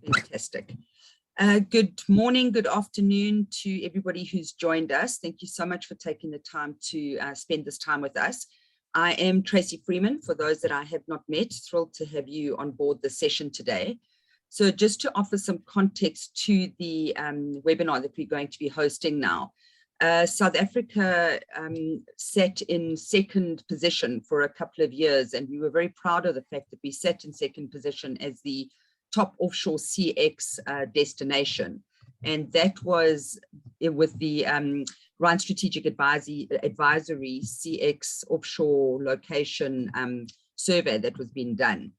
Fantastic. Good morning, good afternoon to everybody who's joined us. Thank you so much for taking the time to spend this time with us. I am Tracy Freeman. For those that I have not met, thrilled to have you on board the session today. So just to offer some context to the webinar that we're going to be hosting now. South Africa sat in second position for a couple of years, and we were very proud of the fact that we sat in second position as the top offshore CX destination. And that was with the Ryan Strategic Advisory CX Offshore Location survey that was being done.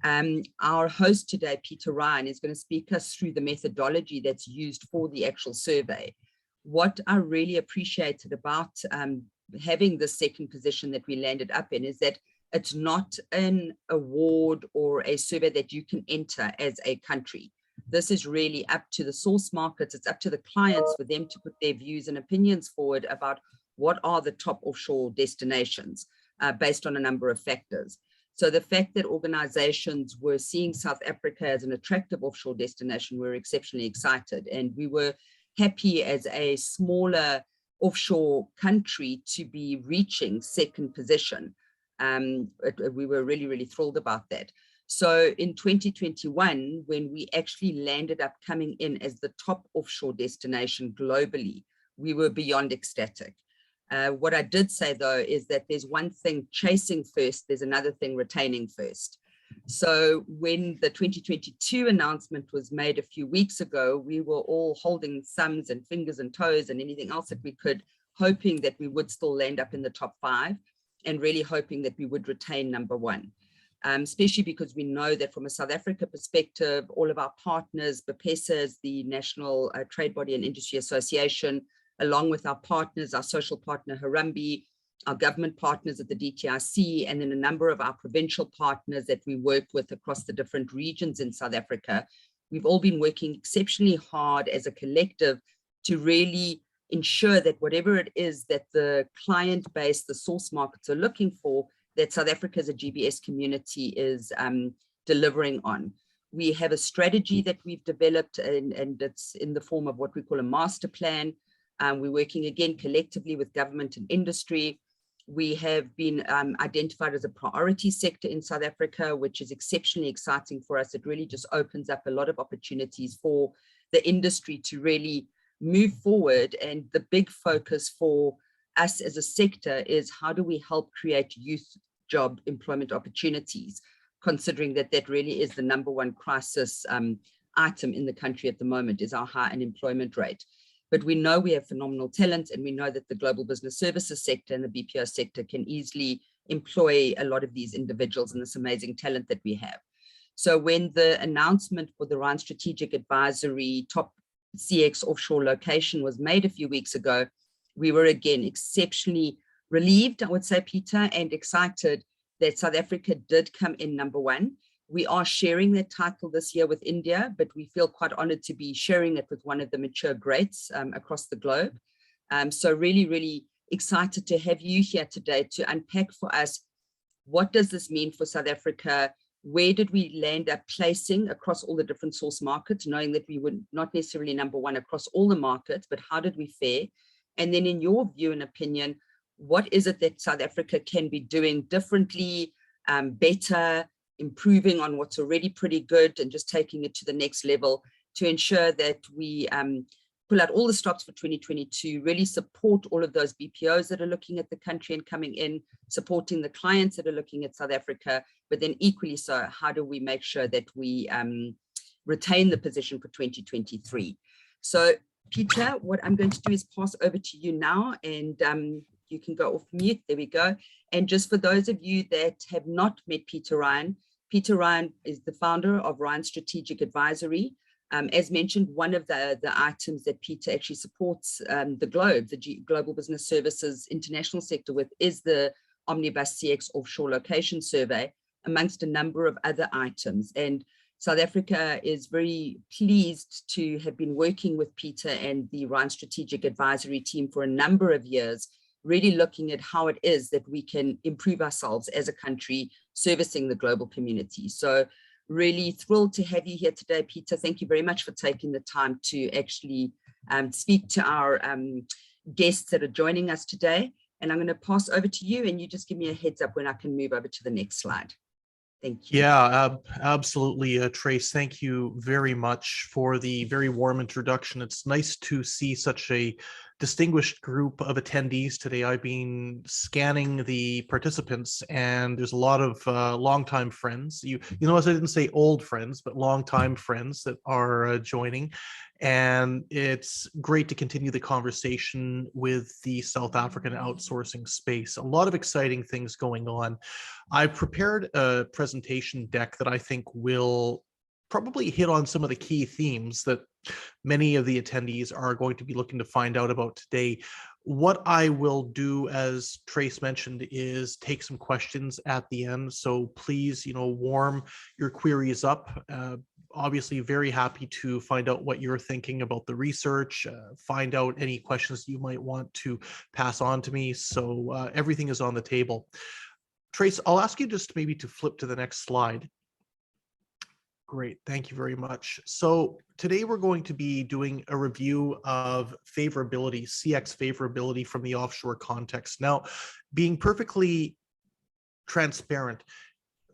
Our host today, Peter Ryan, is going to speak us through the methodology that's used for the actual survey. What I really appreciated about having the second position that we landed up in is that it's not an award or a survey that you can enter as a country. This is really up to the source markets. It's up to the clients for them to put their views and opinions forward about what are the top offshore destinations based on a number of factors. So the fact that organizations were seeing South Africa as an attractive offshore destination, we're exceptionally excited. And we were happy as a smaller offshore country to be reaching second position. We were really, really thrilled about that. So in 2021, when we actually landed up coming in as the top offshore destination globally, we were beyond ecstatic. What I did say, though, is that there's one thing chasing first, there's another thing retaining first. So when the 2022 announcement was made a few weeks ago, we were all holding thumbs and fingers and toes and anything else that we could, hoping that we would still land up in the top 5 and really hoping that we would retain number 1. Especially because we know that from a South Africa perspective, all of our partners, BPSA is the National Trade Body and Industry Association, along with our partners, our social partner Harambee, our government partners at the DTIC, and then a number of our provincial partners that we work with across the different regions in South Africa. We've all been working exceptionally hard as a collective to really ensure that whatever it is that the client base, the source markets are looking for, that South Africa as a GBS community is delivering on. We have a strategy that we've developed, and it's in the form of what we call a master plan. We're working again collectively with government and industry. We have been identified as a priority sector in South Africa, which is exceptionally exciting for us. It really just opens up a lot of opportunities for the industry to really move forward. And the big focus for us as a sector is how do we help create youth job employment opportunities, considering that that really is the number 1 crisis item in the country at the moment, is our high unemployment rate. But we know we have phenomenal talent, and we know that the global business services sector and the BPO sector can easily employ a lot of these individuals and this amazing talent that we have. So when the announcement for the Ryan Strategic Advisory top CX offshore location was made a few weeks ago, we were again exceptionally relieved, I would say, Peter, and excited that South Africa did come in number 1. We are sharing that title this year with India, but we feel quite honored to be sharing it with one of the mature greats across the globe. So really, really excited to have you here today to unpack for us, what does this mean for South Africa? Where did we land up placing across all the different source markets, knowing that we were not necessarily number 1 across all the markets, but how did we fare? And then in your view and opinion, what is it that South Africa can be doing differently, better, improving on what's already pretty good and just taking it to the next level to ensure that we pull out all the stops for 2022, really support all of those BPOs that are looking at the country and coming in, supporting the clients that are looking at South Africa, but then equally so, how do we make sure that we retain the position for 2023? So Peter, what I'm going to do is pass over to you now, and you can go off mute. There we go. And just for those of you that have not met Peter Ryan is the founder of Ryan Strategic Advisory. As mentioned, one of the items that Peter actually supports the Global Business Services international sector with is the Omnibus CX Offshore Location Survey, amongst a number of other items. And South Africa is very pleased to have been working with Peter and the Ryan Strategic Advisory team for a number of years, really looking at how it is that we can improve ourselves as a country servicing the global community. So Really thrilled to have you here today, Peter. Thank you very much for taking the time to actually speak to our guests that are joining us today. And I'm going to pass over to you, and you just give me a heads up when I can move over to the next slide. Thank you. Yeah, absolutely, Trace. Thank you very much for the very warm introduction. It's nice to see such a distinguished group of attendees today. I've been scanning the participants, and there's a lot of longtime friends. You notice I didn't say old friends, but longtime friends that are joining. And it's great to continue the conversation with the South African outsourcing space. A lot of exciting things going on. I prepared a presentation deck that I think will probably hit on some of the key themes that many of the attendees are going to be looking to find out about today. What I will do, as Trace mentioned, is take some questions at the end. So please, warm your queries up. Obviously, very happy to find out what you're thinking about the research, find out any questions you might want to pass on to me. So everything is on the table. Trace, I'll ask you just maybe to flip to the next slide. Great, thank you very much. So today we're going to be doing a review of favorability, CX favorability from the offshore context. Now, being perfectly transparent,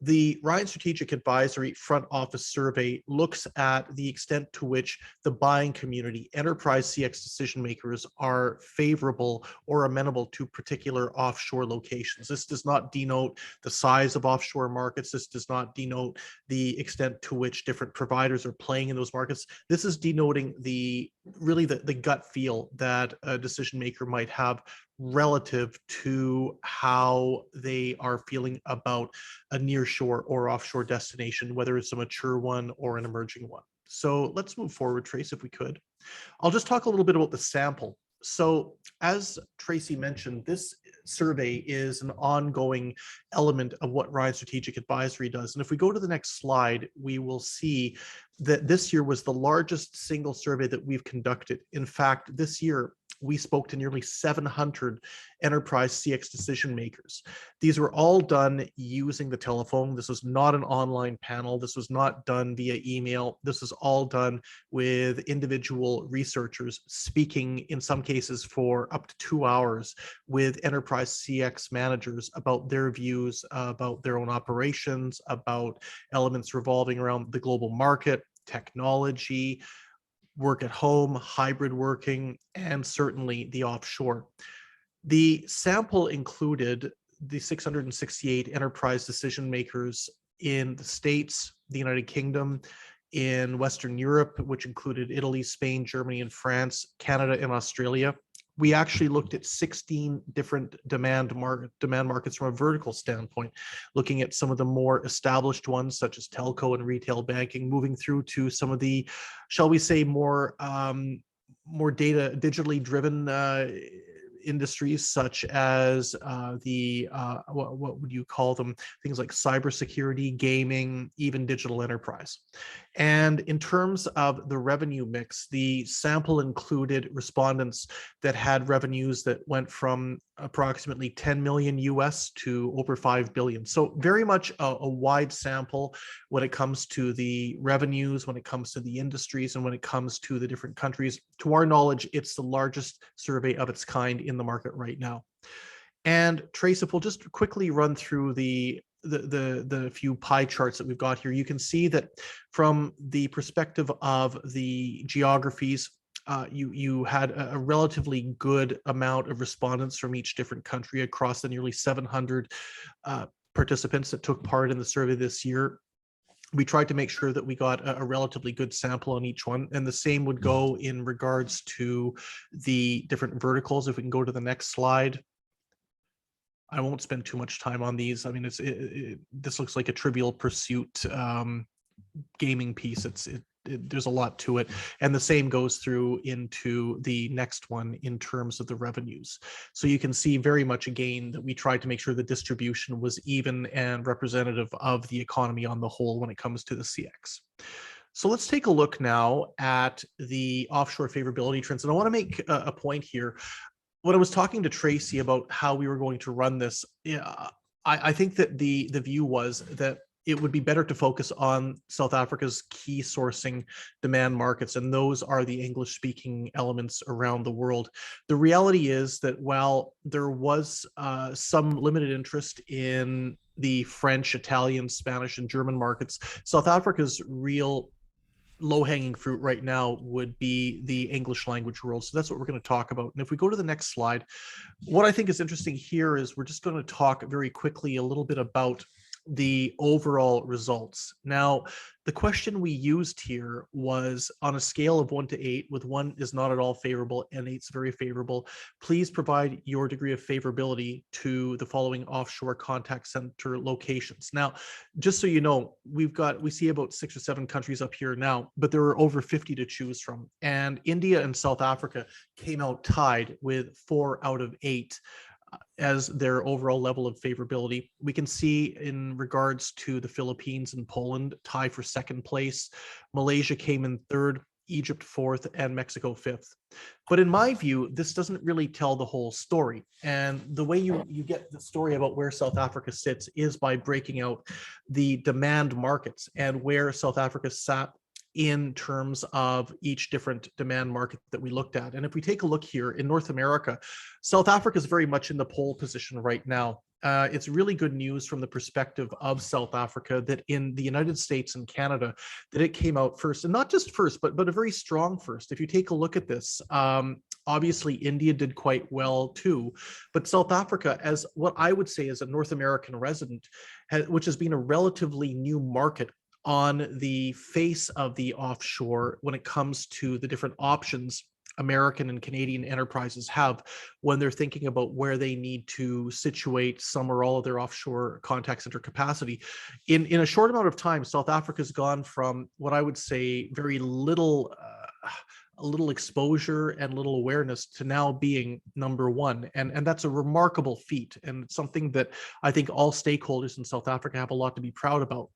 the Ryan Strategic Advisory Front Office Survey looks at the extent to which the buying community, enterprise CX decision makers, are favorable or amenable to particular offshore locations. This does not denote the size of offshore markets. This does not denote the extent to which different providers are playing in those markets. This is denoting the gut feel that a decision maker might have relative to how they are feeling about a nearshore or offshore destination, whether it's a mature one or an emerging one. So let's move forward, Trace, if we could. I'll just talk a little bit about the sample. So as Tracy mentioned, this survey is an ongoing element of what Ryan Strategic Advisory does. And if we go to the next slide, we will see that this year was the largest single survey that we've conducted. In fact, this year, we spoke to nearly 700 enterprise CX decision makers. These were all done using the telephone. This was not an online panel. This was not done via email. This was all done with individual researchers speaking, in some cases, for up to 2 hours with enterprise CX managers about their views about their own operations, about elements revolving around the global market, technology, work at home, hybrid working, and certainly the offshore. The sample included the 668 enterprise decision makers in the States, the United Kingdom, in Western Europe, which included Italy, Spain, Germany, and France, Canada, and Australia. We actually looked at 16 different demand markets from a vertical standpoint, looking at some of the more established ones, such as telco and retail banking, moving through to some of the, shall we say, more digitally driven industries, such as what would you call them? Things like cybersecurity, gaming, even digital enterprise. And in terms of the revenue mix, the sample included respondents that had revenues that went from approximately 10 million US to over 5 billion. So very much a wide sample when it comes to the revenues, when it comes to the industries, and when it comes to the different countries. To our knowledge, it's the largest survey of its kind in the market right now. And Trace, if we'll just quickly run through the few pie charts that we've got here, you can see that from the perspective of the geographies, you had a relatively good amount of respondents from each different country across the nearly 700 participants that took part in the survey this year. We tried to make sure that we got a relatively good sample on each one, and the same would go in regards to the different verticals. If we can go to the next slide. I won't spend too much time on these. I mean, this looks like a Trivial Pursuit gaming piece. There's a lot to it, and the same goes through into the next one in terms of the revenues. So you can see very much again that we tried to make sure the distribution was even and representative of the economy on the whole when it comes to the CX. So let's take a look now at the offshore favorability trends, and I want to make a point here. When I was talking to Tracy about how we were going to run this, I think that the view was that it would be better to focus on South Africa's key sourcing demand markets, and those are the English-speaking elements around the world. The reality is that while there was some limited interest in the French, Italian, Spanish, and German markets, South Africa's real low-hanging fruit right now would be the English language world. So that's what we're going to talk about. And if we go to the next slide, what I think is interesting here is we're just going to talk very quickly a little bit about the overall results. Now, the question we used here was on a scale of 1 to 8, with 1 is not at all favorable and 8 is very favorable. Please provide your degree of favorability to the following offshore contact center locations. Now, just so you know, we see about 6 or 7 countries up here now, but there are over 50 to choose from. And India and South Africa came out tied with 4 out of 8 as their overall level of favorability. We can see in regards to the Philippines and Poland tie for 2nd place. Malaysia came in 3rd, Egypt 4th, and Mexico 5th. But in my view, this doesn't really tell the whole story. And the way you get the story about where South Africa sits is by breaking out the demand markets and where South Africa sat in terms of each different demand market that we looked at. And if we take a look here in North America, South Africa is very much in the pole position right now. It's really good news from the perspective of South Africa that in the United States and Canada, that it came out first, and not just first, but a very strong first. If you take a look at this, obviously India did quite well too, but South Africa, as what I would say is a North American resident, which has been a relatively new market on the face of the offshore when it comes to the different options American and Canadian enterprises have when they're thinking about where they need to situate some or all of their offshore contact center capacity. In a short amount of time, South Africa's gone from what I would say very little a little exposure and little awareness to now being number 1. And that's a remarkable feat. And it's something that I think all stakeholders in South Africa have a lot to be proud about.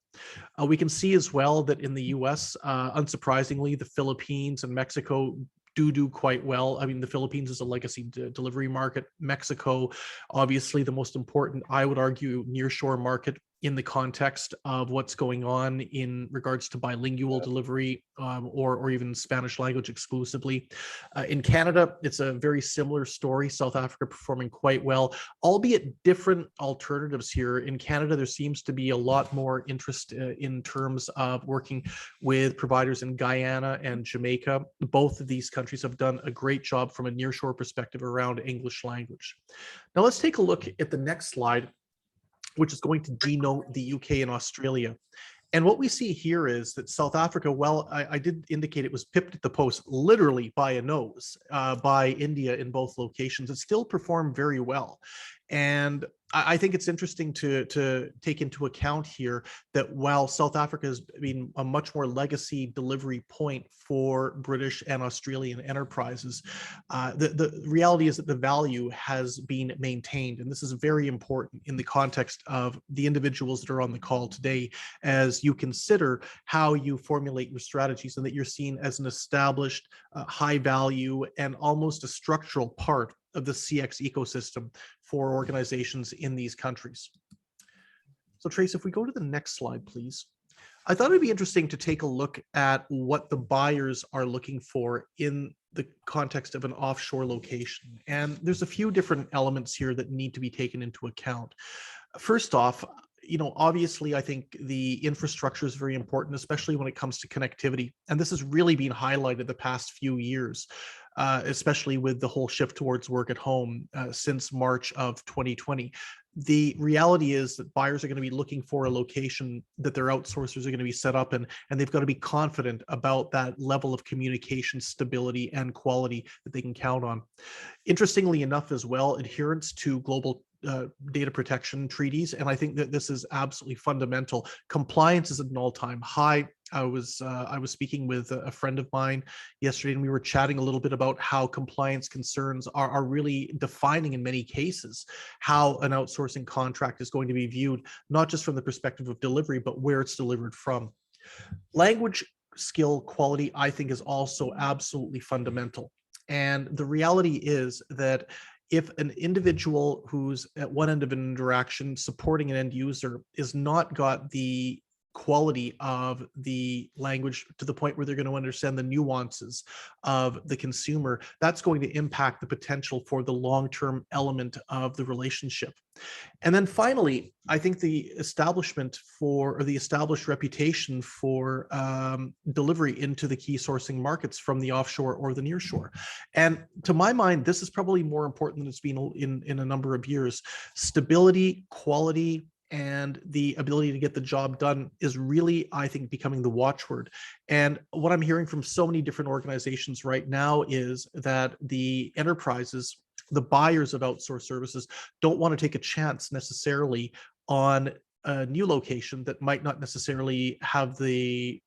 We can see as well that in the US, unsurprisingly, the Philippines and Mexico do quite well. I mean, the Philippines is a legacy delivery market. Mexico, obviously the most important, I would argue, nearshore market in the context of what's going on in regards to bilingual delivery or even Spanish language exclusively. In Canada, it's a very similar story. South Africa performing quite well, albeit different alternatives here. In Canada, there seems to be a lot more interest in terms of working with providers in Guyana and Jamaica. Both of these countries have done a great job from a nearshore perspective around English language. Now let's take a look at the next slide, which is going to denote the UK and Australia. And what we see here is that South Africa, well, I did indicate it was pipped at the post literally by a nose by India in both locations. It still performed very well. And I think it's interesting to take into account here that while South Africa has been a much more legacy delivery point for British and Australian enterprises, the reality is that the value has been maintained. And this is very important in the context of the individuals that are on the call today, as you consider how you formulate your strategies and that you're seen as an established, high value and almost a structural part of the CX ecosystem for organizations in these countries. So Trace, if we go to the next slide, please. I thought it'd be interesting to take a look at what the buyers are looking for in the context of an offshore location. And there's a few different elements here that need to be taken into account. First off, obviously, I think the infrastructure is very important, especially when it comes to connectivity. And this has really been highlighted the past few years, especially with the whole shift towards work at home since March of 2020. The reality is that buyers are going to be looking for a location that their outsourcers are going to be set up in, and they've got to be confident about that level of communication stability and quality that they can count on. Interestingly enough as well, adherence to global data protection treaties, and I think that this is absolutely fundamental. Compliance is at an all-time high. I was speaking with a friend of mine yesterday, and we were chatting a little bit about how compliance concerns are really defining in many cases how an outsourcing contract is going to be viewed, not just from the perspective of delivery, but where it's delivered from. Language skill quality, I think, is also absolutely fundamental. And the reality is that if an individual who's at one end of an interaction supporting an end user is not got the quality of the language to the point where they're going to understand the nuances of the consumer, that's going to impact the potential for the long-term element of the relationship. And then finally, I think the establishment for, or the established reputation for delivery into the key sourcing markets from the offshore or the nearshore. And to my mind, this is probably more important than it's been in a number of years. Stability, quality, and the ability to get the job done is really, I think, becoming the watchword. And what I'm hearing from so many different organizations right now is that the enterprises, the buyers of outsourced services, don't want to take a chance necessarily on a new location that might not necessarily have the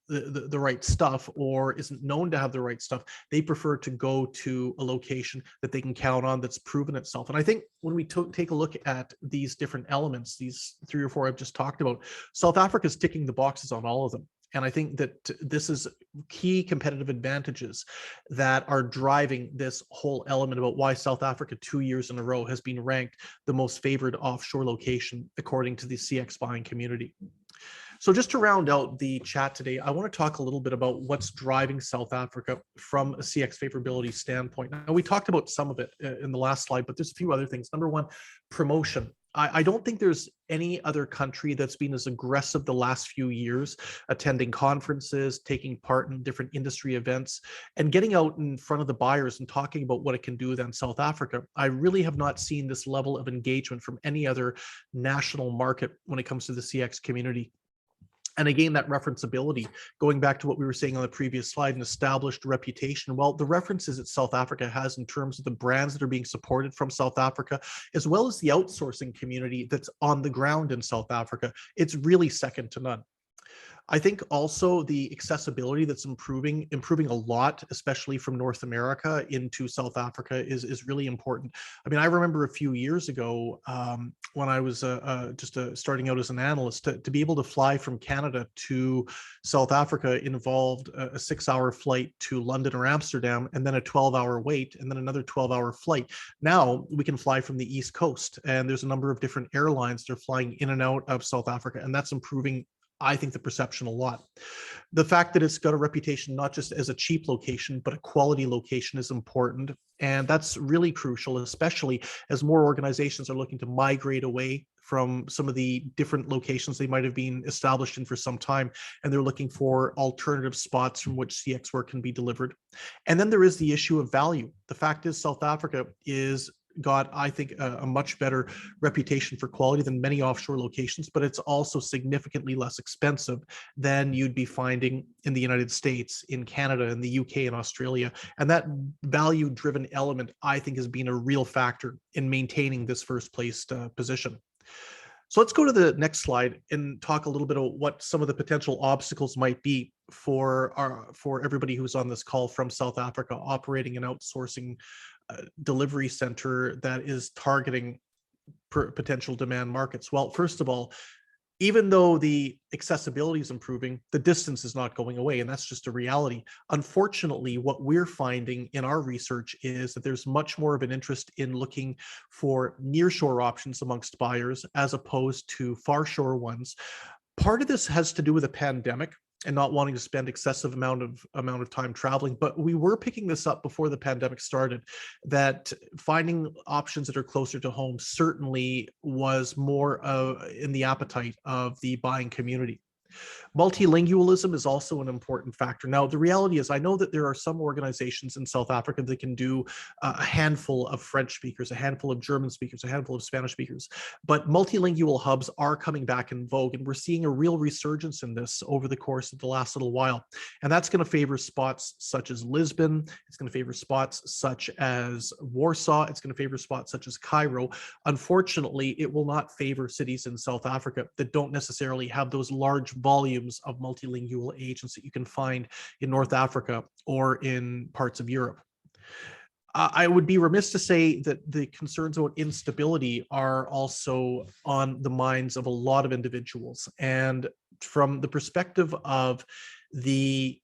right stuff or isn't known to have the right stuff. They prefer to go to a location that they can count on, that's proven itself. And I think when we take a look at these different elements, these 3 or 4 I've just talked about, South Africa is ticking the boxes on all of them. And I think that this is key competitive advantages that are driving this whole element about why South Africa 2 years in a row has been ranked the most favored offshore location, according to the CX buying community. So just to round out the chat today, I want to talk a little bit about what's driving South Africa from a CX favorability standpoint. Now, we talked about some of it in the last slide, but there's a few other things. Number one, promotion. I don't think there's any other country that's been as aggressive the last few years, attending conferences, taking part in different industry events, and getting out in front of the buyers and talking about what it can do than South Africa. I really have not seen this level of engagement from any other national market when it comes to the CX community. And again, that referenceability, going back to what we were saying on the previous slide, an established reputation. Well, the references that South Africa has in terms of the brands that are being supported from South Africa, as well as the outsourcing community that's on the ground in South Africa, it's really second to none. I think also the accessibility that's improving a lot, especially from North America into South Africa, is really important. I mean, I remember a few years ago when I was just starting out as an analyst, to be able to fly from Canada to South Africa involved a 6-hour flight to London or Amsterdam, and then a 12-hour wait, and then another 12-hour flight. Now we can fly from the East Coast, and there's a number of different airlines that are flying in and out of South Africa, and that's improving, I think, the perception a lot. The fact that it's got a reputation not just as a cheap location, but a quality location is important. And that's really crucial, especially as more organizations are looking to migrate away from some of the different locations they might have been established in for some time, and they're looking for alternative spots from which CX work can be delivered. And then there is the issue of value. The fact is South Africa is got, I think, a much better reputation for quality than many offshore locations, but it's also significantly less expensive than you'd be finding in the United States, in Canada, in the UK, and Australia. And that value-driven element, I think, has been a real factor in maintaining this first-placed position. So let's go to the next slide and talk a little bit about what some of the potential obstacles might be for everybody who's on this call from South Africa operating an outsourcing delivery center that is targeting potential demand markets. Well, first of all, even though the accessibility is improving, the distance is not going away, and that's just a reality. Unfortunately, what we're finding in our research is that there's much more of an interest in looking for nearshore options amongst buyers as opposed to far shore ones. Part of this has to do with the pandemic and not wanting to spend excessive amount of time traveling. But we were picking this up before the pandemic started, that finding options that are closer to home certainly was more in the appetite of the buying community. Multilingualism is also an important factor. Now, the reality is, I know that there are some organizations in South Africa that can do a handful of French speakers, a handful of German speakers, a handful of Spanish speakers, but multilingual hubs are coming back in vogue, and we're seeing a real resurgence in this over the course of the last little while. And that's going to favor spots such as Lisbon. It's going to favor spots such as Warsaw. It's going to favor spots such as Cairo. Unfortunately, it will not favor cities in South Africa that don't necessarily have those large volumes of multilingual agents that you can find in North Africa or in parts of Europe. I would be remiss to say that the concerns about instability are also on the minds of a lot of individuals. And from the perspective of the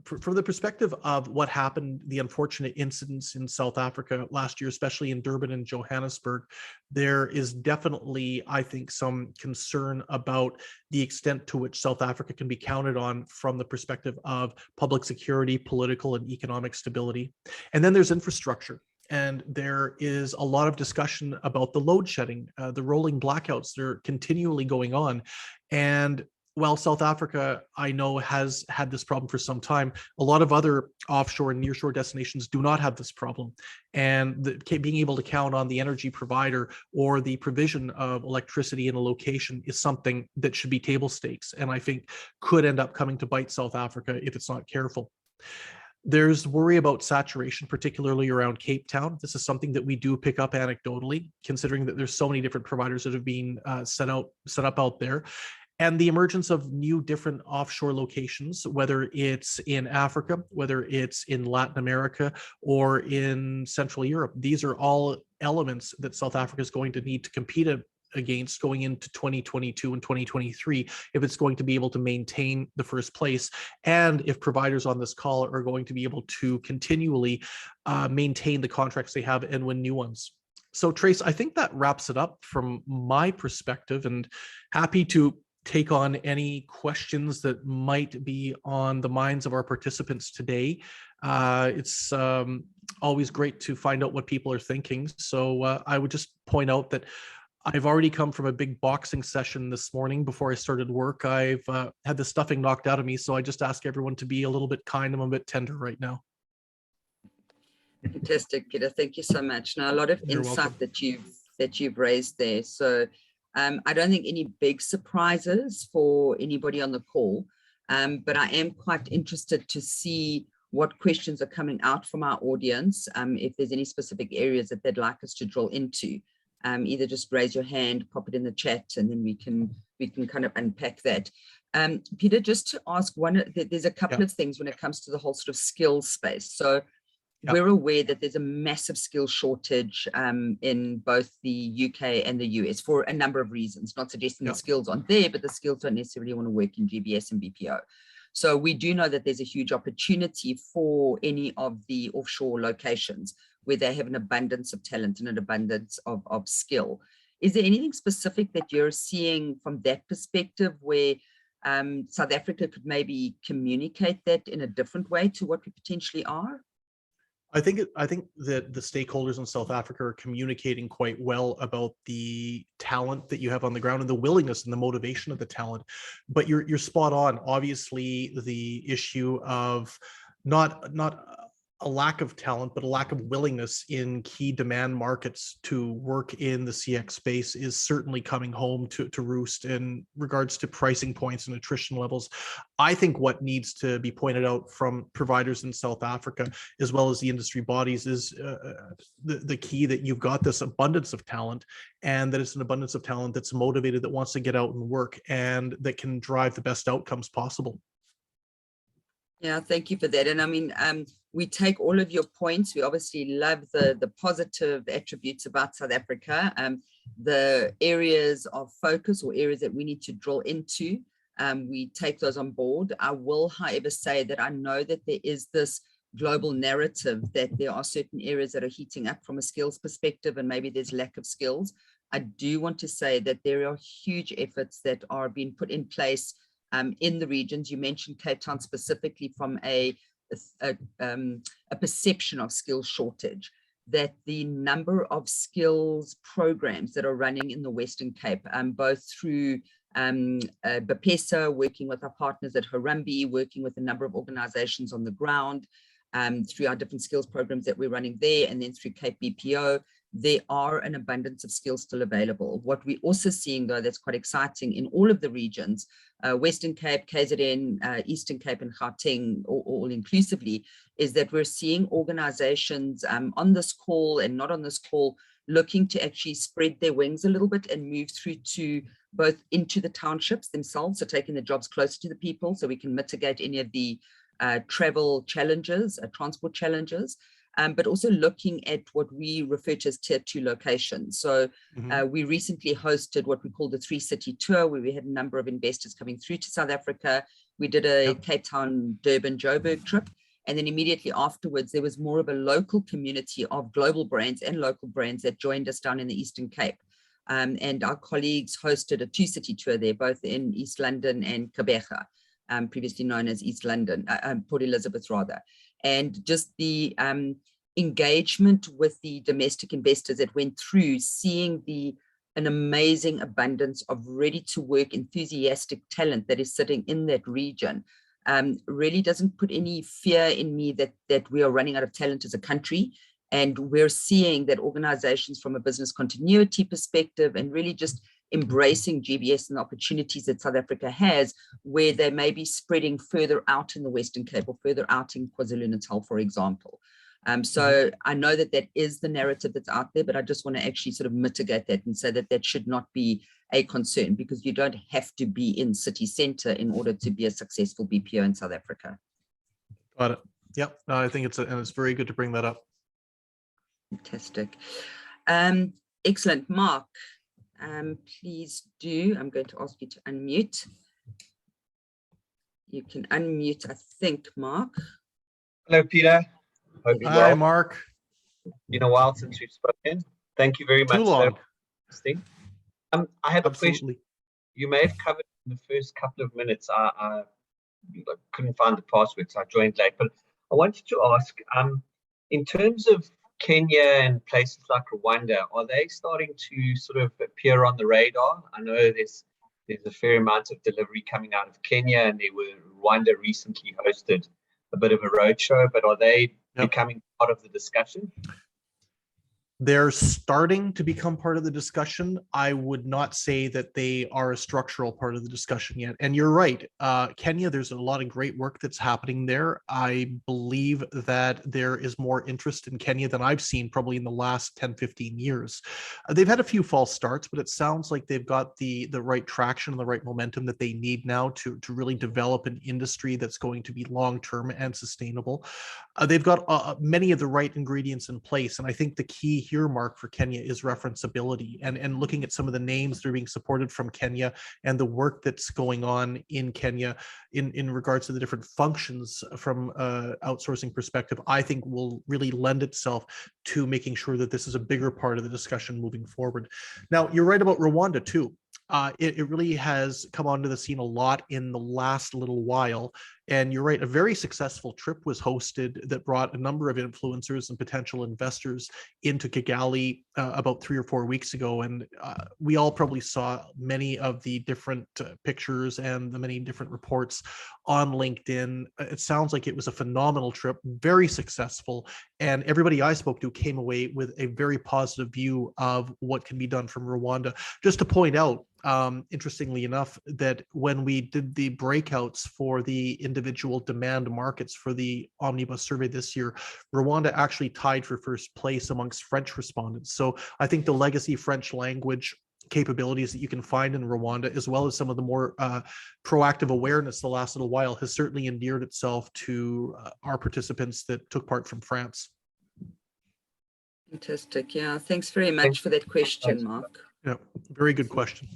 from the perspective of what happened, the unfortunate incidents in South Africa last year, especially in Durban and Johannesburg, there is definitely, I think, some concern about the extent to which South Africa can be counted on from the perspective of public security, political and economic stability. And then there's infrastructure. And there is a lot of discussion about the load shedding, the rolling blackouts that are continually going on. And while South Africa, I know, has had this problem for some time, a lot of other offshore and nearshore destinations do not have this problem. And being able to count on the energy provider or the provision of electricity in a location is something that should be table stakes, and I think could end up coming to bite South Africa if it's not careful. There's worry about saturation, particularly around Cape Town. This is something that we do pick up anecdotally, considering that there's so many different providers that have been set up out there. And the emergence of new different offshore locations, whether it's in Africa, whether it's in Latin America, or in Central Europe. These are all elements that South Africa is going to need to compete against going into 2022 and 2023 if it's going to be able to maintain the first place, and if providers on this call are going to be able to continually maintain the contracts they have and win new ones. So Trace, I think that wraps it up from my perspective, and happy to take on any questions that might be on the minds of our participants today. It's always great to find out what people are thinking. So I would just point out that I've already come from a big boxing session this morning before I started work. I've had the stuffing knocked out of me, so I just ask everyone to be a little bit kind. I'm a bit tender right now. Fantastic, Peter. Thank you so much. Now, a lot of You're insight welcome. that you've raised there. So I don't think any big surprises for anybody on the call, but I am quite interested to see what questions are coming out from our audience. If there's any specific areas that they'd like us to drill into, either just raise your hand, pop it in the chat, and then we can kind of unpack that. Peter, just to ask there's a couple of things when it comes to the whole sort of skills space. So we're aware that there's a massive skill shortage in both the UK and the US for a number of reasons, not suggesting the skills aren't there, but the skills don't necessarily want to work in GBS and BPO. So we do know that there's a huge opportunity for any of the offshore locations where they have an abundance of talent and an abundance of skill. Is there anything specific that you're seeing from that perspective where South Africa could maybe communicate that in a different way to what we potentially are? I think that the stakeholders in South Africa are communicating quite well about the talent that you have on the ground and the willingness and the motivation of the talent. But you're spot on. Obviously, the issue of not a lack of talent, but a lack of willingness in key demand markets to work in the CX space is certainly coming home to roost in regards to pricing points and attrition levels. I think what needs to be pointed out from providers in South Africa, as well as the industry bodies, is the key that you've got this abundance of talent, and that it's an abundance of talent that's motivated, that wants to get out and work, and that can drive the best outcomes possible. Yeah, thank you for that. And I mean, we take all of your points. We obviously love the positive attributes about South Africa, the areas of focus or areas that we need to drill into. We take those on board. I will, however, say that I know that there is this global narrative that there are certain areas that are heating up from a skills perspective, and maybe there's lack of skills. I do want to say that there are huge efforts that are being put in place in the regions. You mentioned Cape Town specifically from a perception of skills shortage, that the number of skills programs that are running in the Western Cape, both through BPSA, working with our partners at Harambee, working with a number of organizations on the ground, through our different skills programs that we're running there, and then through Cape BPO, there are an abundance of skills still available. What we're also seeing, though, that's quite exciting in all of the regions, Western Cape, KZN, Eastern Cape, and Gauteng, all inclusively, is that we're seeing organizations on this call and not on this call looking to actually spread their wings a little bit and move through to both into the townships themselves, so taking the jobs closer to the people so we can mitigate any of the travel challenges, transport challenges, but also looking at what we refer to as tier 2 locations. So we recently hosted what we call the 3-city tour, where we had a number of investors coming through to South Africa. We did a Yep. Cape Town, Durban, Joburg trip. And then immediately afterwards, there was more of a local community of global brands and local brands that joined us down in the Eastern Cape. And our colleagues hosted a 2-city tour there, both in East London and Gqeberha, previously known as East London, Port Elizabeth rather. And just the engagement with the domestic investors that went through, seeing an amazing abundance of ready-to-work, enthusiastic talent that is sitting in that region, really doesn't put any fear in me that we are running out of talent as a country. And we're seeing that organizations from a business continuity perspective and really just embracing GBS and the opportunities that South Africa has, where they may be spreading further out in the Western Cape or further out in KwaZulu-Natal, for example. So I know that that is the narrative that's out there, but I just want to actually sort of mitigate that and say that that should not be a concern, because you don't have to be in city center in order to be a successful BPO in South Africa. Got it. Yep. No, I think it's very good to bring that up. Fantastic. Excellent. Mark, please do. I'm going to ask you to unmute. You can unmute, I think, Mark. Hello, Peter. Hope you're Hi, well. Mark. Been a while since we've spoken. Thank you very much. Too long. I have a question. Absolutely. You may have covered in the first couple of minutes. I couldn't find the password, so I joined late. But I wanted to ask, in terms of Kenya and places like Rwanda, are they starting to sort of appear on the radar? I know there's a fair amount of delivery coming out of Kenya, and Rwanda recently hosted a bit of a roadshow, but are they becoming part of the discussion? They're starting to become part of the discussion. I would not say that they are a structural part of the discussion yet. And you're right, Kenya, there's a lot of great work that's happening there. I believe that there is more interest in Kenya than I've seen probably in the last 10, 15 years. They've had a few false starts, but it sounds like they've got the right traction and the right momentum that they need now to really develop an industry that's going to be long-term and sustainable. They've got many of the right ingredients in place. And I think the key here, Mark, for Kenya is referenceability, and looking at some of the names that are being supported from Kenya and the work that's going on in Kenya in regards to the different functions from outsourcing perspective, I think will really lend itself to making sure that this is a bigger part of the discussion moving forward. Now, you're right about Rwanda too. It really has come onto the scene a lot in the last little while. And you're right, a very successful trip was hosted that brought a number of influencers and potential investors into Kigali about 3 or 4 weeks ago. And we all probably saw many of the different pictures and the many different reports on LinkedIn. It sounds like it was a phenomenal trip, very successful. And everybody I spoke to came away with a very positive view of what can be done from Rwanda. Just to point out, interestingly enough, that when we did the breakouts for the individual demand markets for the Omnibus Survey this year, Rwanda actually tied for first place amongst French respondents. So I think the legacy French language capabilities that you can find in Rwanda, as well as some of the more proactive awareness the last little while, has certainly endeared itself to our participants that took part from France. Fantastic. Yeah, thanks very much for that question, Mark. Yeah, very good question.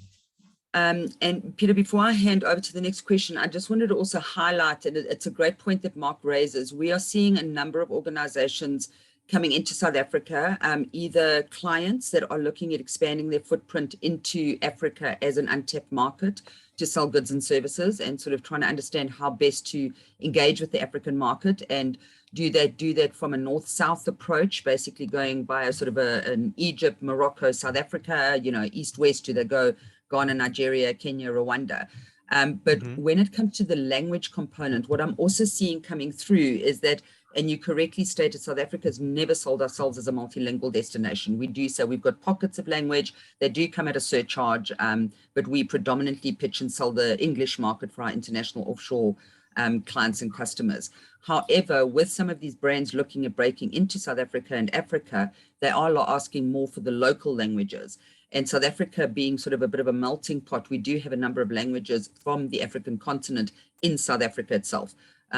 And Peter, before I hand over to the next question, I just wanted to also highlight, and it's a great point that Mark raises, we are seeing a number of organizations coming into South Africa, either clients that are looking at expanding their footprint into Africa as an untapped market to sell goods and services, and sort of trying to understand how best to engage with the African market. And do they do that from a north-south approach, basically going by a sort of an Egypt, Morocco, South Africa, east-west? Do they go Ghana, Nigeria, Kenya, Rwanda? But when it comes to the language component, what I'm also seeing coming through is that, and you correctly stated, South Africa has never sold ourselves as a multilingual destination. We do so. We've got pockets of language that do come at a surcharge, but we predominantly pitch and sell the English market for our international offshore clients and customers. However, with some of these brands looking at breaking into South Africa and Africa, they are asking more for the local languages. And South Africa being sort of a bit of a melting pot, we do have a number of languages from the African continent in South Africa itself.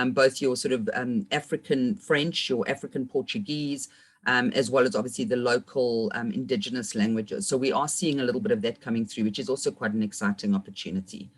Both your sort of African French, your African Portuguese, as well as obviously the local indigenous languages. So we are seeing a little bit of that coming through, which is also quite an exciting opportunity.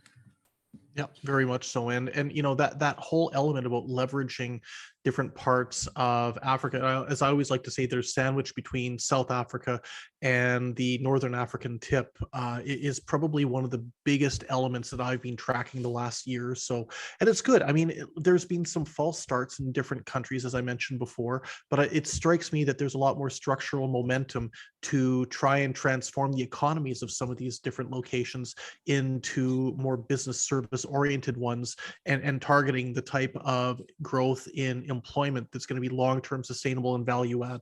Yeah, very much so. And you know, that whole element about leveraging different parts of Africa, as I always like to say, there's sandwiched between South Africa and the Northern African tip, is probably one of the biggest elements that I've been tracking the last year or so. And it's good. I mean, there's been some false starts in different countries, as I mentioned before, but it strikes me that there's a lot more structural momentum to try and transform the economies of some of these different locations into more business service oriented ones, and targeting the type of growth in employment that's going to be long-term sustainable and value add.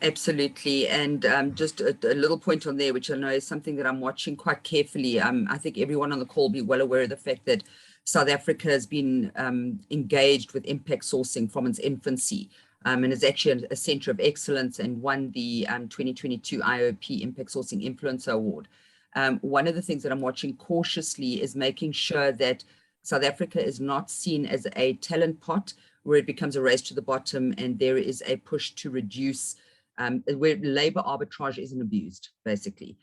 Absolutely. And just a little point on there, which I know is something that I'm watching quite carefully. I think everyone on the call will be well aware of the fact that South Africa has been engaged with impact sourcing from its infancy, and is actually a center of excellence and won the 2022 IOP Impact Sourcing Influencer Award. One of the things that I'm watching cautiously is making sure that South Africa is not seen as a talent pot where it becomes a race to the bottom and there is a push to reduce, where labor arbitrage isn't abused, basically.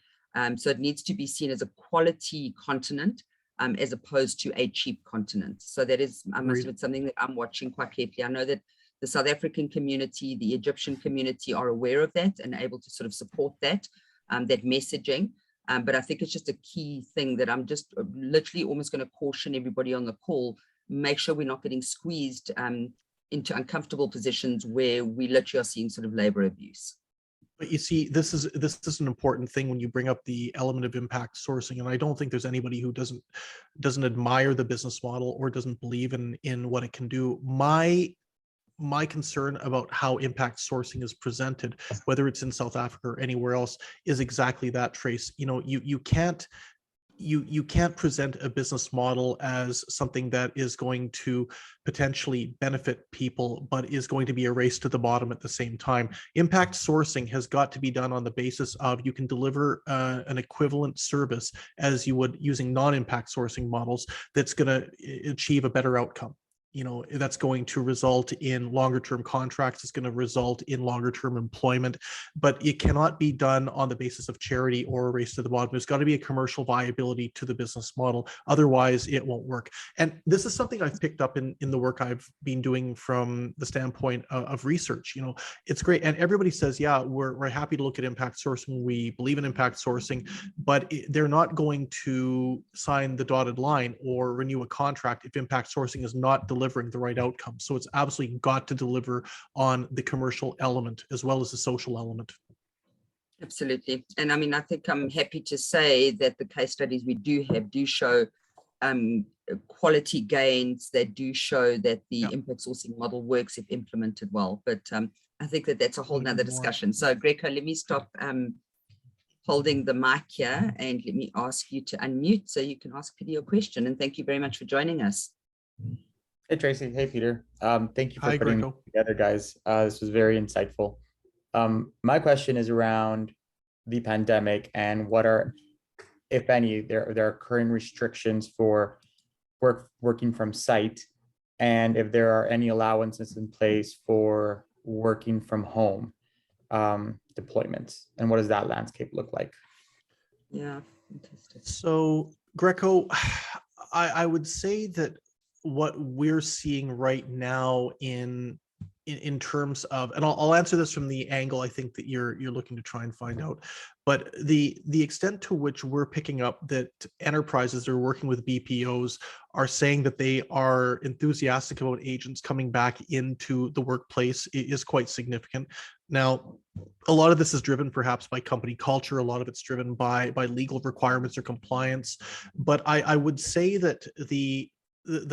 So it needs to be seen as a quality continent, as opposed to a cheap continent. So that is, I must admit, something that I'm watching quite carefully. I know that the South African community, the Egyptian community are aware of that and able to sort of support that, that messaging. But I think it's just a key thing that I'm just literally almost going to caution everybody on the call, make sure we're not getting squeezed into uncomfortable positions where we literally are seeing sort of labor abuse. But you see, this is an important thing when you bring up the element of impact sourcing, and I don't think there's anybody who doesn't admire the business model or doesn't believe in what it can do. My concern about how impact sourcing is presented, whether it's in South Africa or anywhere else, is exactly that, Trace. You know, you can't present a business model as something that is going to potentially benefit people, but is going to be a race to the bottom at the same time. Impact sourcing has got to be done on the basis of you can deliver an equivalent service as you would using non-impact sourcing models that's going to achieve a better outcome. You know, that's going to result in longer term contracts. It's going to result in longer term employment, but it cannot be done on the basis of charity or a race to the bottom. There's got to be a commercial viability to the business model. Otherwise it won't work. And this is something I've picked up in the work I've been doing from the standpoint of research. You know, it's great. And everybody says, yeah, we're happy to look at impact sourcing. We believe in impact sourcing, but they're not going to sign the dotted line or renew a contract if impact sourcing is not delivering the right outcome. So it's absolutely got to deliver on the commercial element as well as the social element. Absolutely. And I mean, I think I'm happy to say that the case studies we do have do show quality gains that do show that the impact sourcing model works if implemented well. But I think that that's a whole nother discussion. So Greco, let me stop holding the mic here and let me ask you to unmute so you can ask Peter your question. And thank you very much for joining us. Hey, Tracy. Hey, Peter. Thank you for Hi, putting Greco. it together, guys. This was very insightful. My question is around the pandemic and what are, if any, there are current restrictions for working from site, and if there are any allowances in place for working from home deployments, and what does that landscape look like? Yeah, fantastic. So Greco, I would say that what we're seeing right now in terms of, and I'll answer this from the angle I think that you're looking to try and find out, but the extent to which we're picking up that enterprises that are working with BPOs are saying that they are enthusiastic about agents coming back into the workplace is quite significant. Now, a lot of this is driven perhaps by company culture. A lot of it's driven by legal requirements or compliance. But I would say that the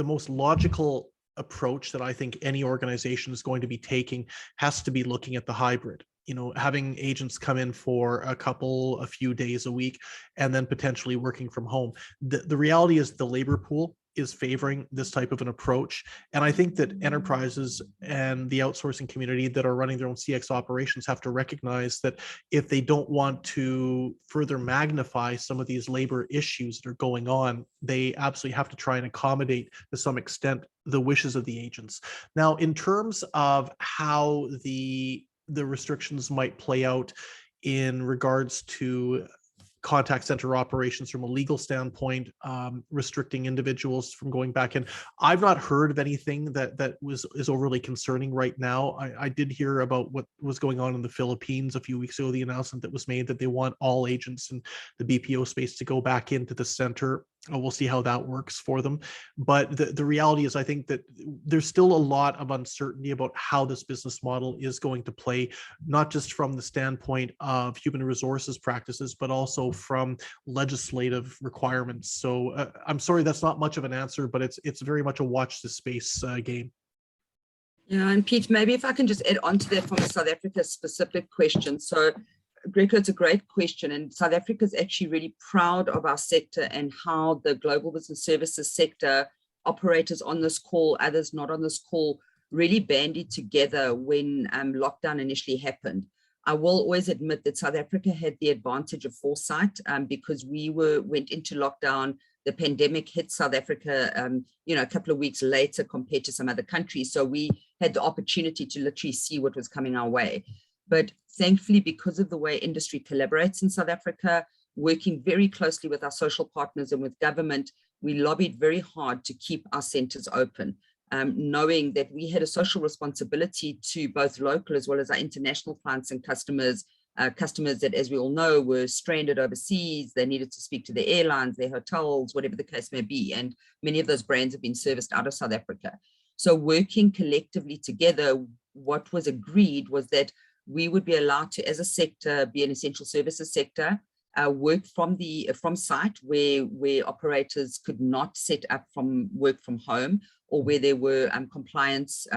most logical approach that I think any organization is going to be taking has to be looking at the hybrid. You know, having agents come in for a few days a week and then potentially working from home. The reality is the labor pool is favoring this type of an approach. And I think that enterprises and the outsourcing community that are running their own CX operations have to recognize that if they don't want to further magnify some of these labor issues that are going on, they absolutely have to try and accommodate to some extent the wishes of the agents. Now, in terms of how the restrictions might play out in regards to contact center operations from a legal standpoint, restricting individuals from going back in. I've not heard of anything that is overly concerning right now. I did hear about what was going on in the Philippines a few weeks ago, the announcement that was made that they want all agents in the BPO space to go back into the center. We'll see how that works for them. But the reality is, I think that there's still a lot of uncertainty about how this business model is going to play, not just from the standpoint of human resources practices, but also from legislative requirements. So I'm sorry, that's not much of an answer, but it's very much a watch this space game. Yeah, and Pete, maybe if I can just add on to that from a South Africa specific question. So Greco, it's a great question, and South Africa is actually really proud of our sector and how the global business services sector, operators on this call, others not on this call, really banded together when lockdown initially happened. I will always admit that South Africa had the advantage of foresight because we went into lockdown. The pandemic hit South Africa, a couple of weeks later compared to some other countries. So we had the opportunity to literally see what was coming our way. But thankfully, because of the way industry collaborates in South Africa, working very closely with our social partners and with government, we lobbied very hard to keep our centers open, knowing that we had a social responsibility to both local as well as our international clients and customers, customers that, as we all know, were stranded overseas. They needed to speak to their airlines, their hotels, whatever the case may be. And many of those brands have been serviced out of South Africa. So working collectively together, what was agreed was that we would be allowed to, as a sector, be an essential services sector, work from site where operators could not set up work from home, or where there were compliance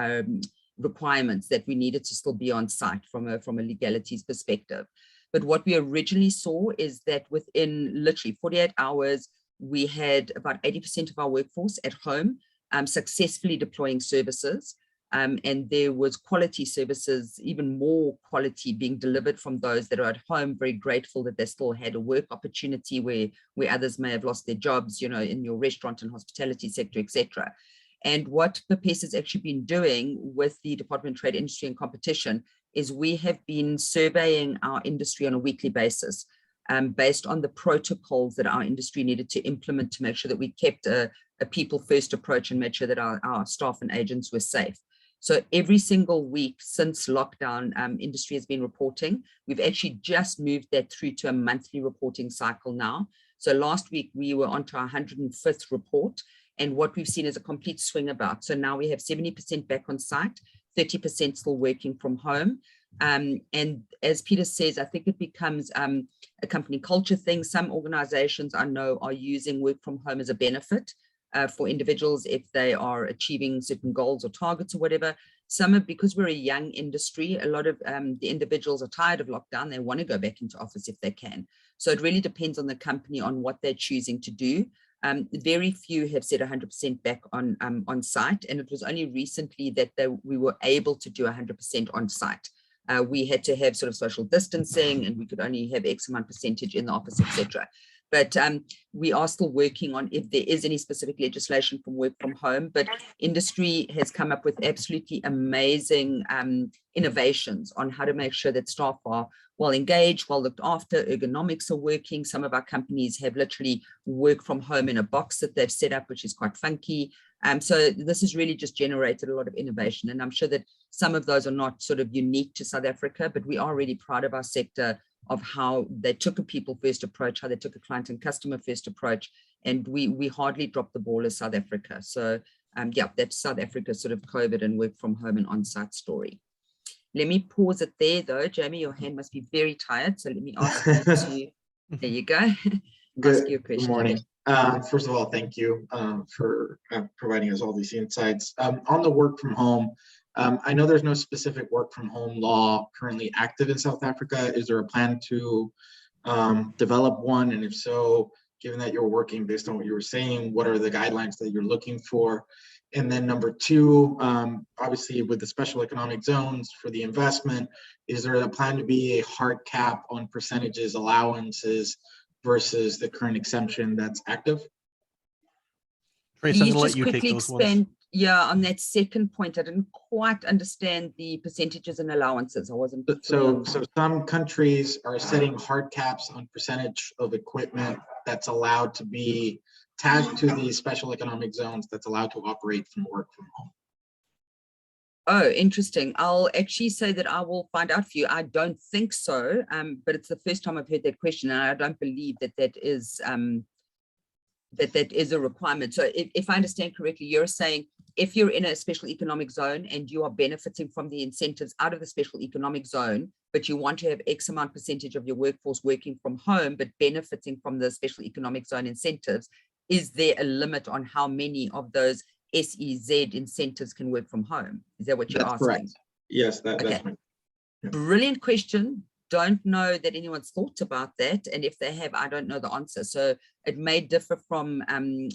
requirements that we needed to still be on site from a legalities perspective. But what we originally saw is that within literally 48 hours, we had about 80% of our workforce at home successfully deploying services. And there was quality services, even more quality being delivered from those that are at home, very grateful that they still had a work opportunity where others may have lost their jobs, in your restaurant and hospitality sector, etc. And what PPS has actually been doing with the Department of Trade, Industry and Competition is we have been surveying our industry on a weekly basis based on the protocols that our industry needed to implement to make sure that we kept a people first approach and made sure that our staff and agents were safe. So every single week since lockdown, industry has been reporting. We've actually just moved that through to a monthly reporting cycle now. So last week we were onto our 105th report, and what we've seen is a complete swing about. So now we have 70% back on site, 30% still working from home. And as Peter says, I think it becomes a company culture thing. Some organizations I know are using work from home as a benefit for individuals if they are achieving certain goals or targets or whatever. Some are, because we're a young industry, a lot of the individuals are tired of lockdown. They want to go back into office if they can. So it really depends on the company on what they're choosing to do. Very few have said 100% back on site, and it was only recently that we were able to do 100% on site. We had to have sort of social distancing, and we could only have X amount percentage in the office, etc. But we are still working on if there is any specific legislation from work from home. But industry has come up with absolutely amazing innovations on how to make sure that staff are well engaged, well looked after, ergonomics are working. Some of our companies have literally work from home in a box that they've set up, which is quite funky. So this has really just generated a lot of innovation. And I'm sure that some of those are not sort of unique to South Africa, but we are really proud of our sector of how they took a people first approach, how they took a client and customer first approach. And we hardly dropped the ball as South Africa. So yeah, that's South Africa's sort of COVID and work from home and on-site story. Let me pause it there though. Jamie, your hand must be very tired. So let me ask you to, there you go. Ask your question. Good morning. First of all, thank you for providing us all these insights. On the work from home, I know there's no specific work from home law currently active in South Africa. Is there a plan to develop one? And if so, given that you're working based on what you were saying, what are the guidelines that you're looking for? And then number two, obviously with the special economic zones for the investment, is there a plan to be a hard cap on percentages, allowances versus the current exemption that's active? Trace, I'm going to let you take those ones. Yeah, on that second point, I didn't quite understand the percentages and allowances. I wasn't. So some countries are setting hard caps on percentage of equipment that's allowed to be tagged to these special economic zones that's allowed to operate from work from home. Oh, interesting. I'll actually say that I will find out for you. I don't think so, but it's the first time I've heard that question, and I don't believe that that is a requirement. So if I understand correctly, you're saying if you're in a special economic zone and you are benefiting from the incentives out of the special economic zone, but you want to have X amount percentage of your workforce working from home, but benefiting from the special economic zone incentives, is there a limit on how many of those SEZ incentives can work from home? Is that what you're asking? Correct. Yes, Okay. that's my. Yeah. Brilliant question. Don't know that anyone's thought about that. And if they have, I don't know the answer. So it may differ from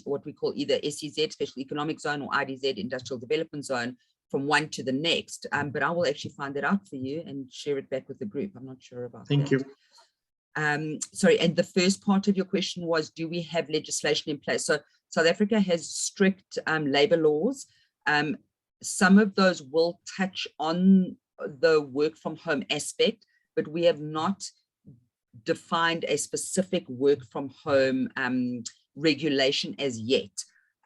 what we call either SEZ, Special Economic Zone, or IDZ, Industrial Development Zone, from one to the next. But I will actually find that out for you and share it back with the group. I'm not sure about that. Thank you. Sorry, and the first part of your question was, do we have legislation in place? So South Africa has strict labor laws. Some of those will touch on the work from home aspect, but we have not defined a specific work from home regulation as yet.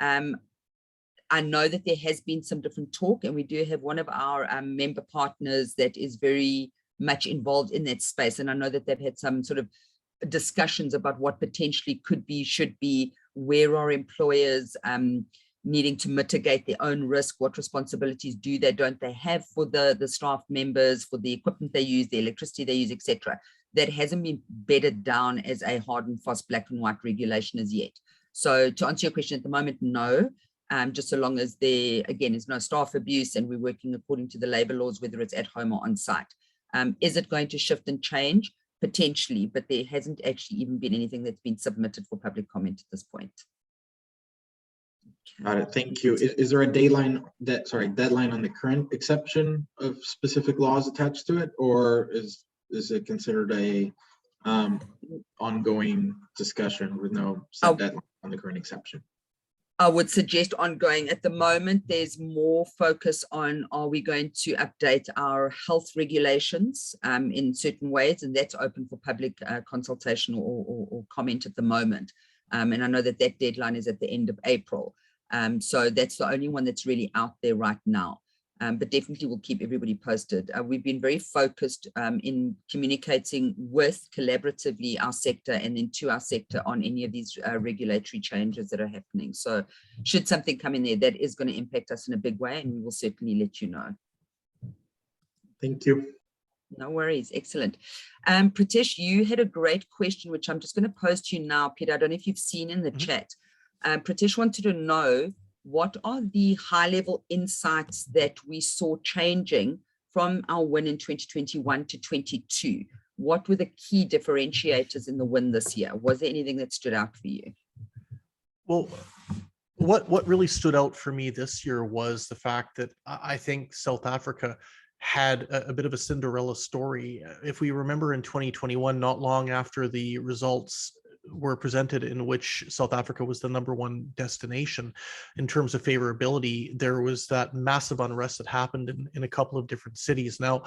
I know that there has been some different talk, and we do have one of our member partners that is very much involved in that space. And I know that they've had some sort of discussions about what potentially could be, should be, where are employers needing to mitigate their own risk, what responsibilities do they, don't they have for the staff members, for the equipment they use, the electricity they use, etc. That hasn't been bedded down as a hard and fast black and white regulation as yet. So to answer your question, at the moment, no. Just so long as there, again, is no staff abuse and we're working according to the labor laws, whether it's at home or on site. Is it going to shift and change? Potentially, but there hasn't actually even been anything that's been submitted for public comment at this point. Okay. Got it. Thank you. Is there a deadline on the current exception of specific laws attached to it, or is it considered a ongoing discussion with no set deadline on the current exception? I would suggest ongoing. At the moment, there's more focus on, are we going to update our health regulations in certain ways, and that's open for public consultation or comment at the moment. And I know that that deadline is at the end of April. So that's the only one that's really out there right now. But definitely we'll keep everybody posted. We've been very focused in communicating with collaboratively our sector and then to our sector on any of these regulatory changes that are happening. So should something come in there that is going to impact us in a big way, and we will certainly let you know. Thank you. No worries. Excellent. Pritesh, you had a great question, which I'm just going to pose to you now, Peter. I don't know if you've seen in the chat. Pritesh wanted to know, what are the high-level insights that we saw changing from our win in 2021 to 22? What were the key differentiators in the win this year? Was there anything that stood out for you? Well, what really stood out for me this year was the fact that I think South Africa had a bit of a Cinderella story. If we remember in 2021, not long after the results were presented, in which South Africa was the #1 destination in terms of favorability, there was that massive unrest that happened in a couple of different cities. Now,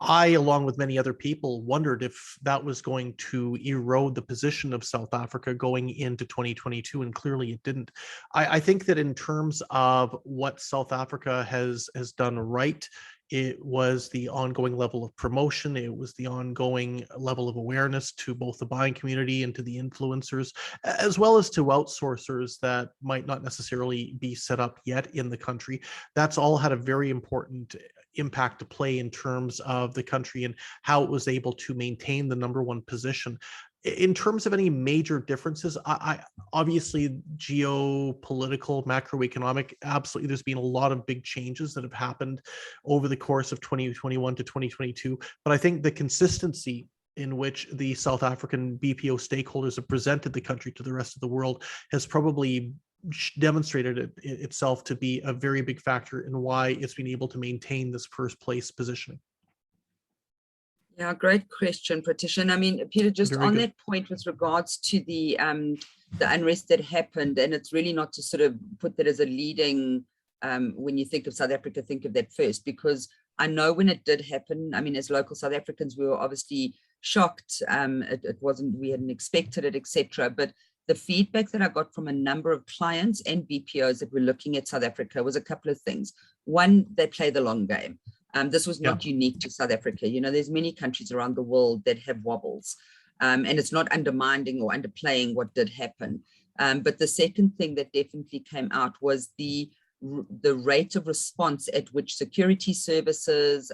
I, along with many other people, wondered if that was going to erode the position of South Africa going into 2022, and clearly it didn't. I think that in terms of what South Africa has done right, it was the ongoing level of promotion. It was the ongoing level of awareness to both the buying community and to the influencers, as well as to outsourcers that might not necessarily be set up yet in the country. That's all had a very important impact to play in terms of the country and how it was able to maintain the #1 position. In terms of any major differences, I obviously geopolitical, macroeconomic, absolutely, there's been a lot of big changes that have happened over the course of 2021 to 2022. But I think the consistency in which the South African BPO stakeholders have presented the country to the rest of the world has probably demonstrated itself to be a very big factor in why it's been able to maintain this first place positioning. Yeah, great question, Pritesh. I mean, Peter, just on that point with regards to the unrest that happened, and it's really not to sort of put that as a leading when you think of South Africa, think of that first, because I know when it did happen, I mean, as local South Africans, we were obviously shocked. It wasn't, we hadn't expected it, etc. But the feedback that I got from a number of clients and BPOs that were looking at South Africa was a couple of things. One, they play the long game. This was not unique to South Africa. You know, there's many countries around the world that have wobbles, and it's not undermining or underplaying what did happen. But the second thing that definitely came out was the rate of response at which security services,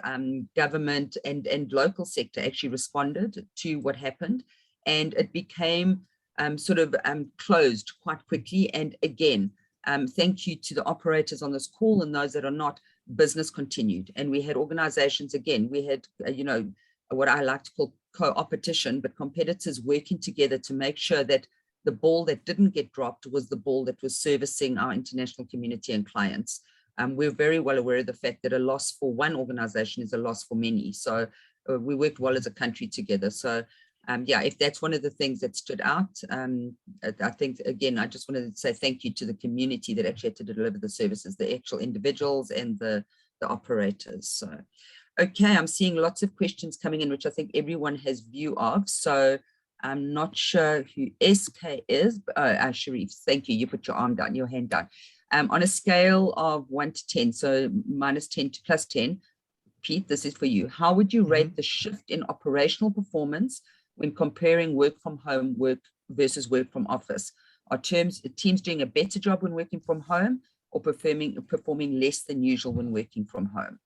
government and local sector actually responded to what happened. And it became closed quite quickly. And again, thank you to the operators on this call and those that are not. Business continued, and we had organizations, again, we had, what I like to call co-opetition, but competitors working together to make sure that the ball that didn't get dropped was the ball that was servicing our international community and clients. We're very well aware of the fact that a loss for one organization is a loss for many. So we worked well as a country together. So if that's one of the things that stood out, I think, again, I just wanted to say thank you to the community that actually had to deliver the services, the actual individuals and the operators. So, okay, I'm seeing lots of questions coming in, which I think everyone has view of. So I'm not sure who SK is. Sharif, thank you. You put your arm down, your hand down. On a scale of 1 to 10, so -10 to +10, Pete, this is for you. How would you rate the shift in operational performance when comparing work from home work versus work from office? Are teams doing a better job when working from home, or performing less than usual when working from home?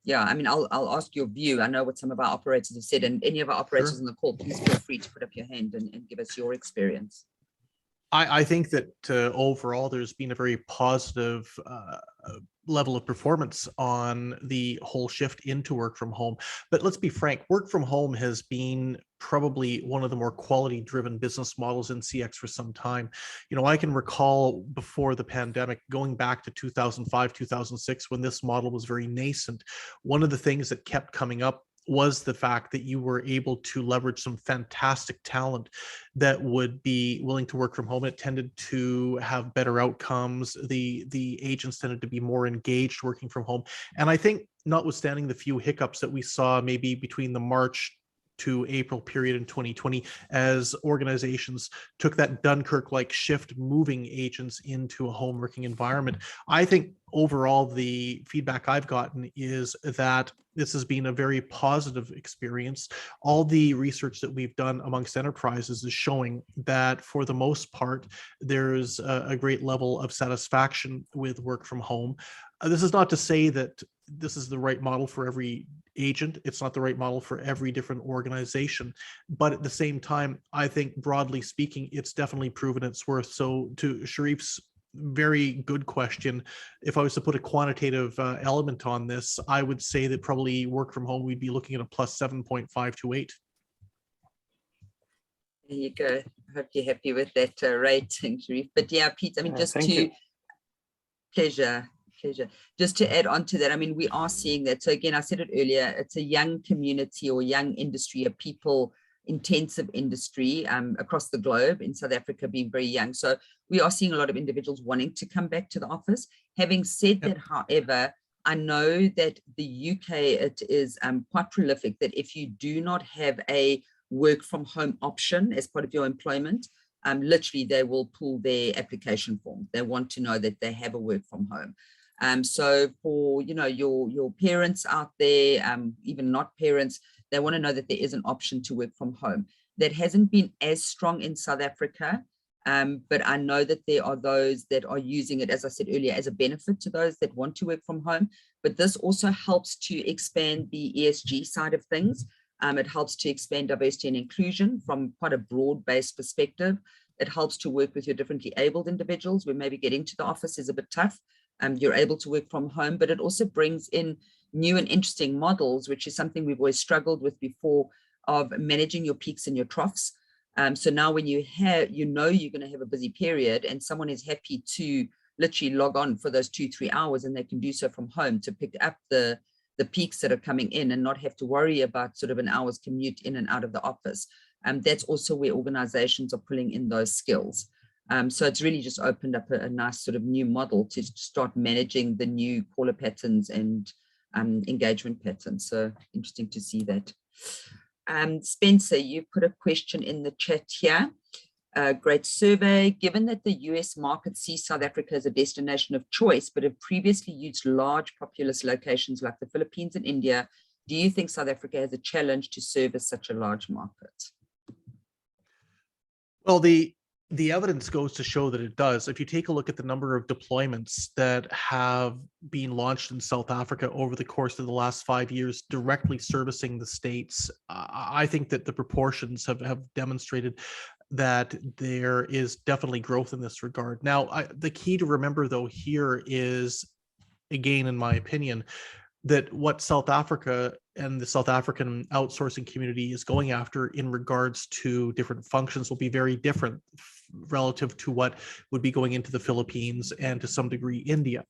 Yeah, I mean, I'll ask your view. I know what some of our operators have said, and any of our operators on the call, please feel free to put up your hand and give us your experience. I think that overall there's been a very positive level of performance on the whole shift into work from home. But let's be frank, work from home has been probably one of the more quality driven business models in CX for some time. You know, I can recall before the pandemic, going back to 2005, 2006, when this model was very nascent, one of the things that kept coming up was the fact that you were able to leverage some fantastic talent that would be willing to work from home. It tended to have better outcomes. The agents tended to be more engaged working from home. And I think, notwithstanding the few hiccups that we saw maybe between the March to April period in 2020, as organizations took that Dunkirk-like shift, moving agents into a home working environment, I think overall the feedback I've gotten is that this has been a very positive experience. All the research that we've done amongst enterprises is showing that for the most part, there's a great level of satisfaction with work from home. This is not to say that this is the right model for every agent. It's not the right model for every different organization. But at the same time, I think broadly speaking, it's definitely proven its worth. So to Sharif's very good question, if I was to put a quantitative element on this, I would say that probably work from home, we'd be looking at a plus 7.5 to 8. There you go. I hope you're happy with that rating, Sharif. But yeah, Pete, I mean, just to pleasure. Just to add on to that, I mean, we are seeing that. So again, I said it earlier, it's a young community or young industry, a people intensive industry across the globe, in South Africa being very young. So we are seeing a lot of individuals wanting to come back to the office. Having said that, however, I know that the UK, it is quite prolific that if you do not have a work from home option as part of your employment, literally they will pull their application form. They want to know that they have a work from home. So for, you know, your parents out there, even not parents, they want to know that there is an option to work from home. That hasn't been as strong in South Africa, but I know that there are those that are using it, as I said earlier, as a benefit to those that want to work from home. But this also helps to expand the ESG side of things. It helps to expand diversity and inclusion from quite a broad-based perspective. It helps to work with your differently abled individuals where maybe getting to the office is a bit tough. You're able to work from home, but it also brings in new and interesting models, which is something we've always struggled with before, of managing your peaks and your troughs. So now when you have, you know, you're going to have a busy period and someone is happy to literally log on for those 2-3 hours, and they can do so from home to pick up the peaks that are coming in and not have to worry about sort of an hour's commute in and out of the office. That's also where organizations are pulling in those skills. So it's really just opened up a nice sort of new model to start managing the new caller patterns and engagement patterns. So interesting to see that. Spencer, you put a question in the chat here. Great survey. Given that the US market sees South Africa as a destination of choice, but have previously used large populous locations like the Philippines and India, do you think South Africa has a challenge to service such a large market? Well, the evidence goes to show that it does. If you take a look at the number of deployments that have been launched in South Africa over the course of the last 5 years, directly servicing the states, I think that the proportions have demonstrated that there is definitely growth in this regard. Now, the key to remember, though, here is, again, in my opinion, that what South Africa and the South African outsourcing community is going after in regards to different functions will be very different relative to what would be going into the Philippines and to some degree India.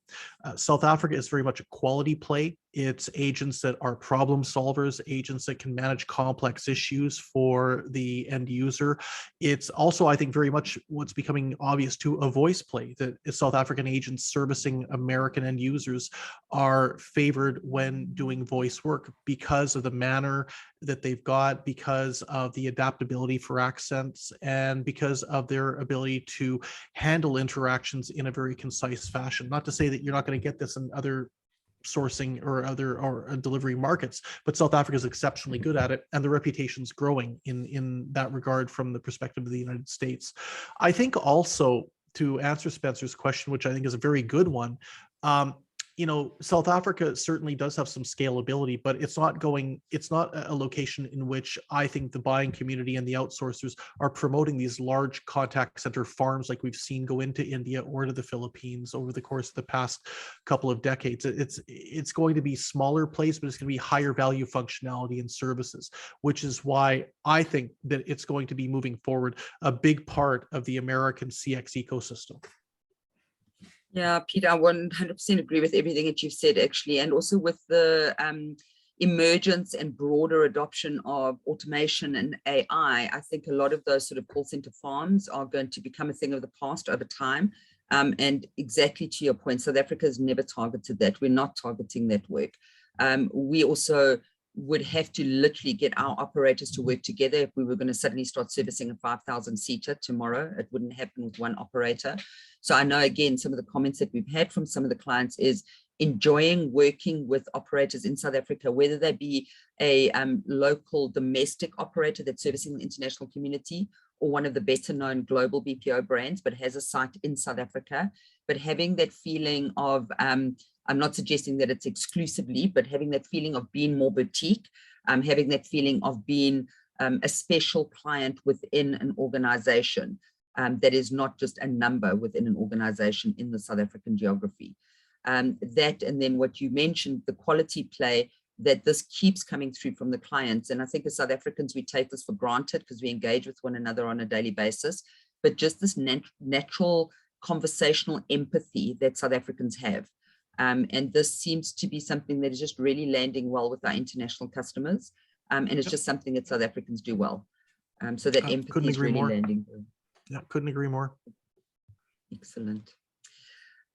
South Africa is very much a quality play. It's agents that are problem solvers, agents that can manage complex issues for the end user. It's also, I think, very much what's becoming obvious to a voice play, that South African agents servicing American end users are favored when doing voice work because of the manner that they've got, because of the adaptability for accents, and because of their ability to handle interactions in a very concise fashion. Not to say that you're not going to get this in other sourcing or other delivery markets, but South Africa is exceptionally good at it, and the reputation's growing in that regard from the perspective of the United States. I think also, to answer Spencer's question, which I think is a very good one, South Africa certainly does have some scalability, but it's not a location in which I think the buying community and the outsourcers are promoting these large contact center farms like we've seen go into India or to the Philippines over the course of the past couple of decades. It's going to be smaller plays, but it's going to be higher value functionality and services, which is why I think that it's going to be moving forward a big part of the American CX ecosystem. Yeah, Peter, I 100% agree with everything that you've said, actually, and also with the emergence and broader adoption of automation and AI. I think a lot of those sort of call center farms are going to become a thing of the past over time. And exactly to your point, South Africa has never targeted that. We're not targeting that work. We also would have to literally get our operators to work together. If we were going to suddenly start servicing a 5,000 seater tomorrow, it wouldn't happen with one operator. So I know, again, some of the comments that we've had from some of the clients is enjoying working with operators in South Africa, whether they be a local domestic operator that's servicing the international community, or one of the better known global BPO brands, but has a site in South Africa, but having that feeling of, I'm not suggesting that it's exclusively, but having that feeling of being more boutique, having that feeling of being a special client within an organization that is not just a number within an organization in the South African geography. That, and then what you mentioned, the quality play, that this keeps coming through from the clients. And I think as South Africans, we take this for granted because we engage with one another on a daily basis, but just this natural conversational empathy that South Africans have. And this seems to be something that is just really landing well with our international customers. And it's just something that South Africans do well. So that empathy is really landing. Yeah, couldn't agree more. Excellent.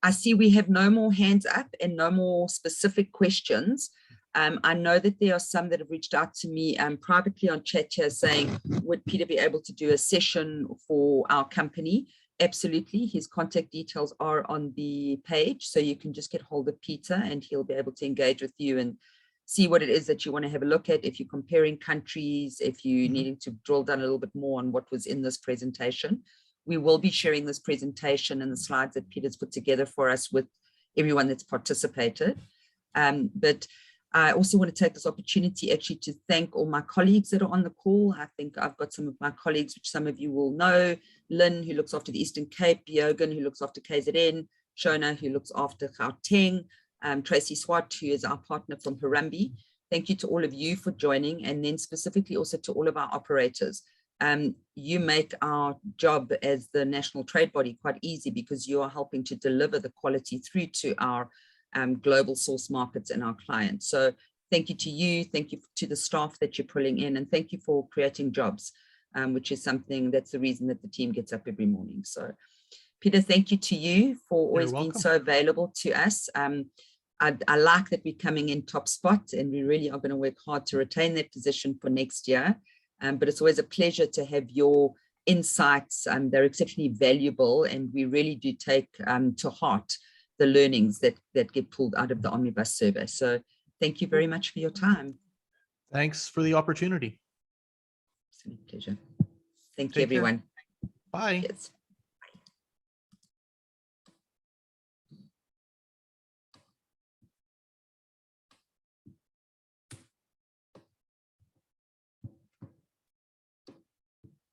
I see we have no more hands up and no more specific questions. I know that there are some that have reached out to me privately on chat here saying, would Peter be able to do a session for our company? Absolutely. His contact details are on the page, so you can just get hold of Peter and he'll be able to engage with you and see what it is that you want to have a look at. If you're comparing countries, if you're needing to drill down a little bit more on what was in this presentation, we will be sharing this presentation and the slides that Peter's put together for us with everyone that's participated. But I also want to take this opportunity actually to thank all my colleagues that are on the call. I think I've got some of my colleagues, which some of you will know, Lynn, who looks after the Eastern Cape, Biogan, who looks after KZN, Shona, who looks after Gauteng, Tracy Swart, who is our partner from Harambee. Thank you to all of you for joining, and then specifically also to all of our operators. You make our job as the national trade body quite easy because you are helping to deliver the quality through to our global source markets and our clients. So thank you to you, thank you to the staff that you're pulling in, and thank you for creating jobs, which is something that's the reason that the team gets up every morning. So Peter, thank you to you for always being welcome. so available to us. I like that we're coming in top spot, and we really are going to work hard to retain that position for next year. But it's always a pleasure to have your insights. They're exceptionally valuable, and we really do take to heart the learnings that get pulled out of the Omnibus Survey. So thank you very much for your time. Thanks for the opportunity. It's a pleasure. Thank you, Take care. everyone. Bye. Cheers.